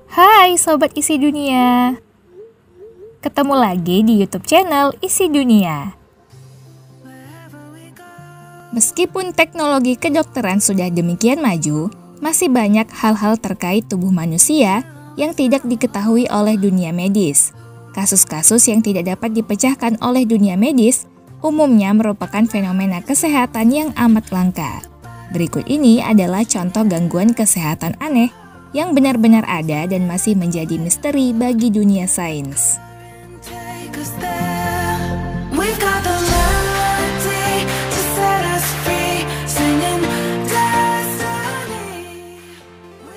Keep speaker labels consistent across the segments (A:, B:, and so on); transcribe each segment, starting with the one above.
A: Hai Sobat Isi Dunia, ketemu lagi di YouTube channel Isi Dunia. Meskipun teknologi kedokteran sudah demikian maju, masih banyak hal-hal terkait tubuh manusia yang tidak diketahui oleh dunia medis. Kasus-kasus yang tidak dapat dipecahkan oleh dunia medis umumnya merupakan fenomena kesehatan yang amat langka. Berikut ini adalah contoh gangguan kesehatan aneh yang benar-benar ada dan masih menjadi misteri bagi dunia sains.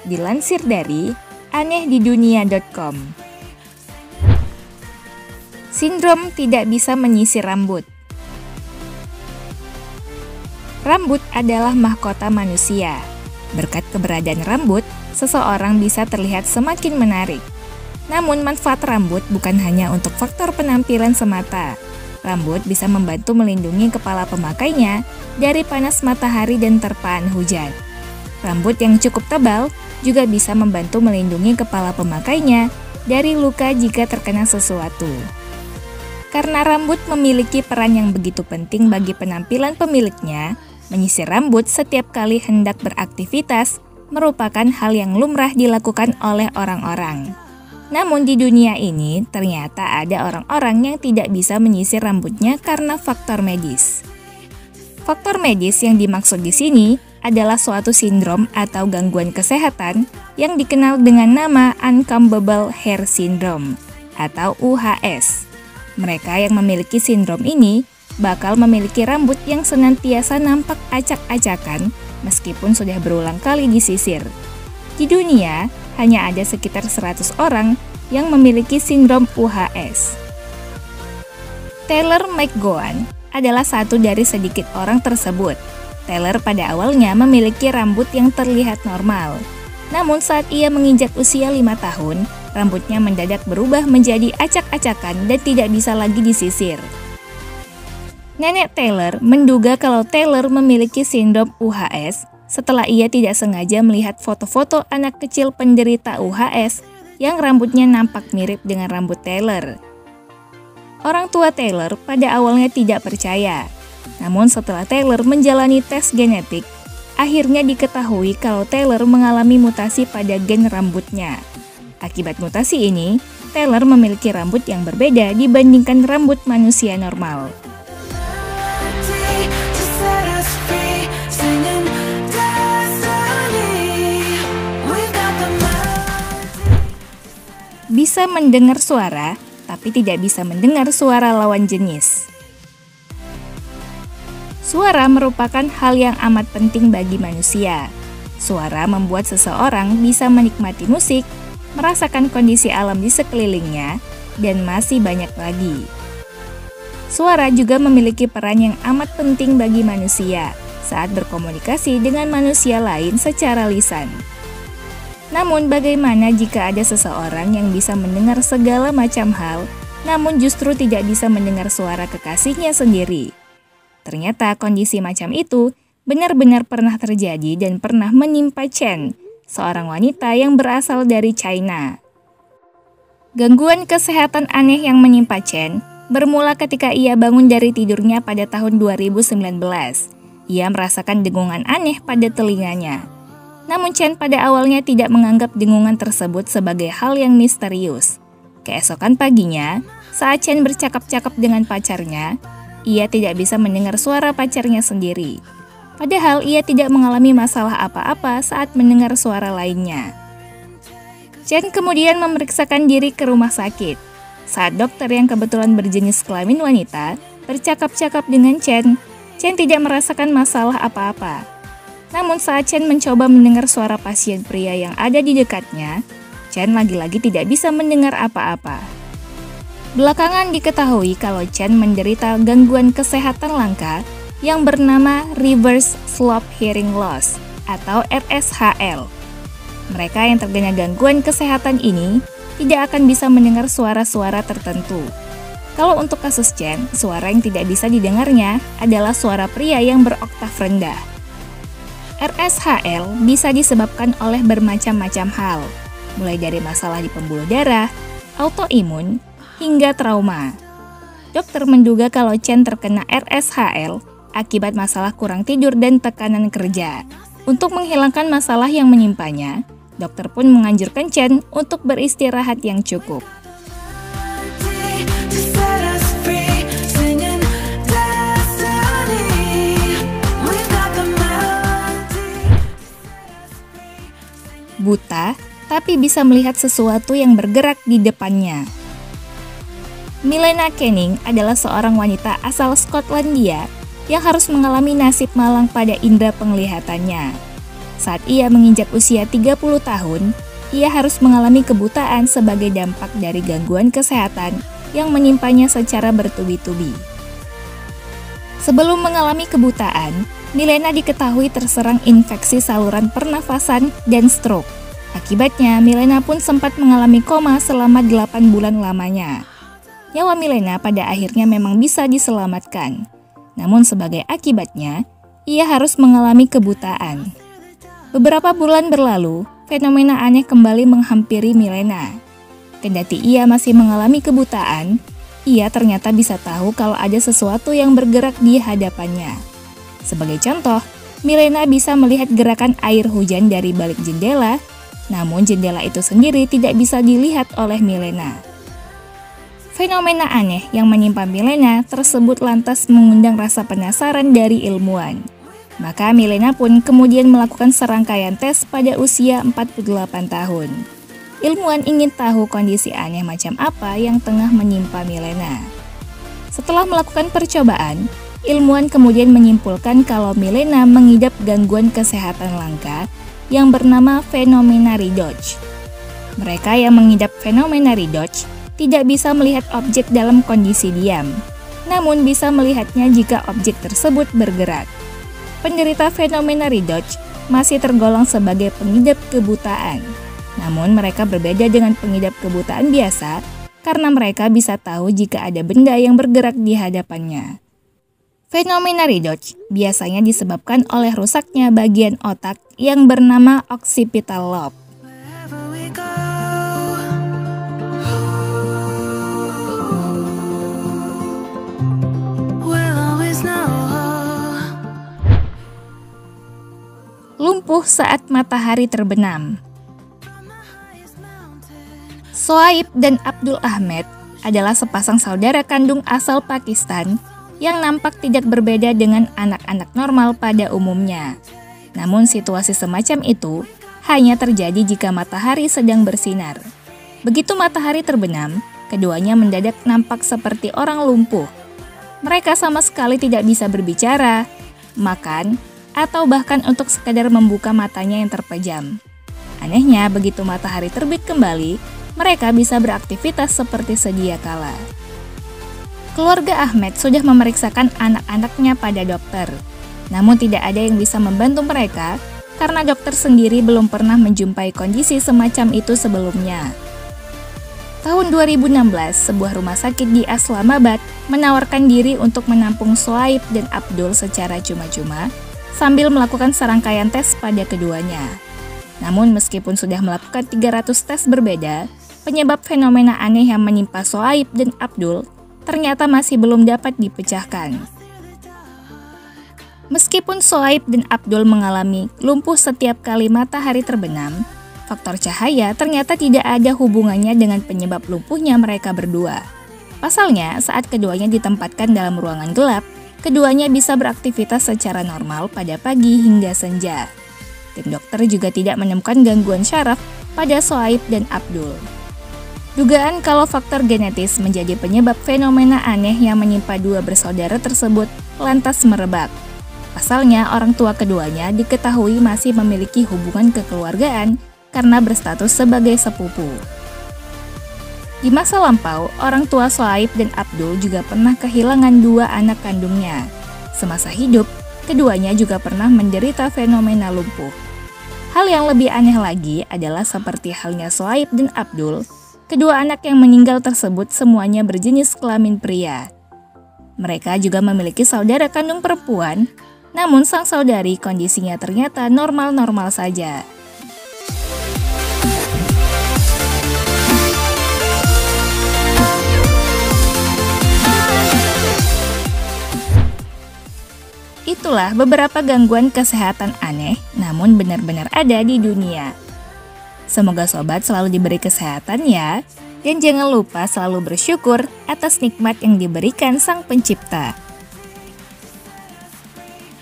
A: Dilansir dari anehdidunia.com. Sindrom tidak bisa menyisir rambut. Rambut adalah mahkota manusia. Berkat keberadaan rambut, seseorang bisa terlihat semakin menarik. Namun manfaat rambut bukan hanya untuk faktor penampilan semata. Rambut bisa membantu melindungi kepala pemakainya dari panas matahari dan terpaan hujan. Rambut yang cukup tebal juga bisa membantu melindungi kepala pemakainya dari luka jika terkena sesuatu. Karena rambut memiliki peran yang begitu penting bagi penampilan pemiliknya, menyisir rambut setiap kali hendak beraktivitas merupakan hal yang lumrah dilakukan oleh orang-orang. Namun di dunia ini ternyata ada orang-orang yang tidak bisa menyisir rambutnya karena faktor medis. Faktor medis yang dimaksud di sini adalah suatu sindrom atau gangguan kesehatan yang dikenal dengan nama Uncombable Hair Syndrome atau UHS. Mereka yang memiliki sindrom ini bakal memiliki rambut yang senantiasa nampak acak-acakan meskipun sudah berulang kali disisir. Di dunia, hanya ada sekitar 100 orang yang memiliki sindrom UHS. Taylor McGowan adalah satu dari sedikit orang tersebut. Taylor pada awalnya memiliki rambut yang terlihat normal. Namun saat ia menginjak usia 5 tahun, rambutnya mendadak berubah menjadi acak-acakan dan tidak bisa lagi disisir. Nenek Taylor menduga kalau Taylor memiliki sindrom UHS setelah ia tidak sengaja melihat foto-foto anak kecil penderita UHS yang rambutnya nampak mirip dengan rambut Taylor. Orang tua Taylor pada awalnya tidak percaya. Namun setelah Taylor menjalani tes genetik, akhirnya diketahui kalau Taylor mengalami mutasi pada gen rambutnya. Akibat mutasi ini, Taylor memiliki rambut yang berbeda dibandingkan rambut manusia normal. Bisa mendengar suara, tapi tidak bisa mendengar suara lawan jenis. Suara merupakan hal yang amat penting bagi manusia. Suara membuat seseorang bisa menikmati musik, merasakan kondisi alam di sekelilingnya, dan masih banyak lagi. Suara juga memiliki peran yang amat penting bagi manusia saat berkomunikasi dengan manusia lain secara lisan. Namun bagaimana jika ada seseorang yang bisa mendengar segala macam hal, namun justru tidak bisa mendengar suara kekasihnya sendiri? Ternyata kondisi macam itu benar-benar pernah terjadi dan pernah menimpa Chen, seorang wanita yang berasal dari China. Gangguan kesehatan aneh yang menimpa Chen bermula ketika ia bangun dari tidurnya pada tahun 2019. Ia merasakan dengungan aneh pada telinganya. Namun Chen pada awalnya tidak menganggap dengungan tersebut sebagai hal yang misterius. Keesokan paginya, saat Chen bercakap-cakap dengan pacarnya, ia tidak bisa mendengar suara pacarnya sendiri. Padahal ia tidak mengalami masalah apa-apa saat mendengar suara lainnya. Chen kemudian memeriksakan diri ke rumah sakit. Saat dokter yang kebetulan berjenis kelamin wanita bercakap-cakap dengan Chen tidak merasakan masalah apa-apa. Namun saat Chen mencoba mendengar suara pasien pria yang ada di dekatnya, Chen lagi-lagi tidak bisa mendengar apa-apa. Belakangan diketahui kalau Chen menderita gangguan kesehatan langka yang bernama Reverse Slope Hearing Loss atau RSHL. Mereka yang terkena gangguan kesehatan ini tidak akan bisa mendengar suara-suara tertentu. Kalau untuk kasus Chen, suara yang tidak bisa didengarnya adalah suara pria yang beroktav rendah. RSHL bisa disebabkan oleh bermacam-macam hal. mulai dari masalah di pembuluh darah, autoimun, hingga trauma. Dokter menduga kalau Chen terkena RSHL akibat masalah kurang tidur dan tekanan kerja. Untuk menghilangkan masalah yang menimpanya, dokter pun menganjurkan Chen untuk beristirahat yang cukup. Buta, tapi bisa melihat sesuatu yang bergerak di depannya. Milena Canning adalah seorang wanita asal Skotlandia yang harus mengalami nasib malang pada indera penglihatannya. Saat ia menginjak usia 30 tahun, ia harus mengalami kebutaan sebagai dampak dari gangguan kesehatan yang menimpanya secara bertubi-tubi. Sebelum mengalami kebutaan, Milena diketahui terserang infeksi saluran pernafasan dan stroke. Akibatnya, Milena pun sempat mengalami koma selama 8 bulan lamanya. Nyawa Milena pada akhirnya memang bisa diselamatkan. Namun sebagai akibatnya, ia harus mengalami kebutaan. Beberapa bulan berlalu, fenomena aneh kembali menghampiri Milena. Kendati ia masih mengalami kebutaan, ia ternyata bisa tahu kalau ada sesuatu yang bergerak di hadapannya. Sebagai contoh, Milena bisa melihat gerakan air hujan dari balik jendela, namun jendela itu sendiri tidak bisa dilihat oleh Milena. Fenomena aneh yang menimpa Milena tersebut lantas mengundang rasa penasaran dari ilmuwan. Maka Milena pun kemudian melakukan serangkaian tes pada usia 48 tahun. Ilmuwan ingin tahu kondisi aneh macam apa yang tengah menimpa Milena. Setelah melakukan percobaan, ilmuwan kemudian menyimpulkan kalau Milena mengidap gangguan kesehatan langka yang bernama fenomena Redox. Mereka yang mengidap fenomena Redox tidak bisa melihat objek dalam kondisi diam, namun bisa melihatnya jika objek tersebut bergerak. Penderita fenomena Redox masih tergolong sebagai pengidap kebutaan, namun mereka berbeda dengan pengidap kebutaan biasa karena mereka bisa tahu jika ada benda yang bergerak di hadapannya. Fenomena Redox biasanya disebabkan oleh rusaknya bagian otak yang bernama occipital lobe. Lumpuh saat matahari terbenam. Shoaib dan Abdul Ahmed adalah sepasang saudara kandung asal Pakistan yang nampak tidak berbeda dengan anak-anak normal pada umumnya. Namun situasi semacam itu hanya terjadi jika matahari sedang bersinar. Begitu matahari terbenam, keduanya mendadak nampak seperti orang lumpuh. Mereka sama sekali tidak bisa berbicara, makan, atau bahkan untuk sekadar membuka matanya yang terpejam. Anehnya, begitu matahari terbit kembali, mereka bisa beraktivitas seperti sedia kala. Keluarga Ahmed sudah memeriksakan anak-anaknya pada dokter, namun tidak ada yang bisa membantu mereka karena dokter sendiri belum pernah menjumpai kondisi semacam itu sebelumnya. Tahun 2016, sebuah rumah sakit di Islamabad menawarkan diri untuk menampung Shoaib dan Abdul secara cuma-cuma sambil melakukan serangkaian tes pada keduanya. Namun meskipun sudah melakukan 300 tes berbeda, penyebab fenomena aneh yang menimpa Shoaib dan Abdul ternyata masih belum dapat dipecahkan. Meskipun Shoaib dan Abdul mengalami lumpuh setiap kali matahari terbenam, faktor cahaya ternyata tidak ada hubungannya dengan penyebab lumpuhnya mereka berdua. Pasalnya, saat keduanya ditempatkan dalam ruangan gelap, keduanya bisa beraktivitas secara normal pada pagi hingga senja. Tim dokter juga tidak menemukan gangguan syaraf pada Shoaib dan Abdul. Dugaan kalau faktor genetis menjadi penyebab fenomena aneh yang menimpa dua bersaudara tersebut lantas merebak. Pasalnya, orang tua keduanya diketahui masih memiliki hubungan kekeluargaan karena berstatus sebagai sepupu. Di masa lampau, orang tua Shoaib dan Abdul juga pernah kehilangan dua anak kandungnya. Semasa hidup, keduanya juga pernah menderita fenomena lumpuh. Hal yang lebih aneh lagi adalah seperti halnya Shoaib dan Abdul, kedua anak yang meninggal tersebut semuanya berjenis kelamin pria. Mereka juga memiliki saudara kandung perempuan, namun sang saudari kondisinya ternyata normal-normal saja. Itulah beberapa gangguan kesehatan aneh namun benar-benar ada di dunia. Semoga sobat selalu diberi kesehatan ya. Dan jangan lupa selalu bersyukur atas nikmat yang diberikan Sang Pencipta.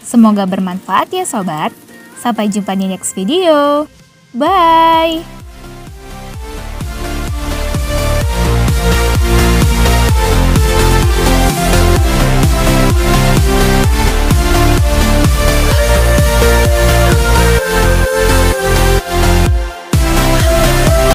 A: Semoga bermanfaat ya sobat. Sampai jumpa di next video. Bye!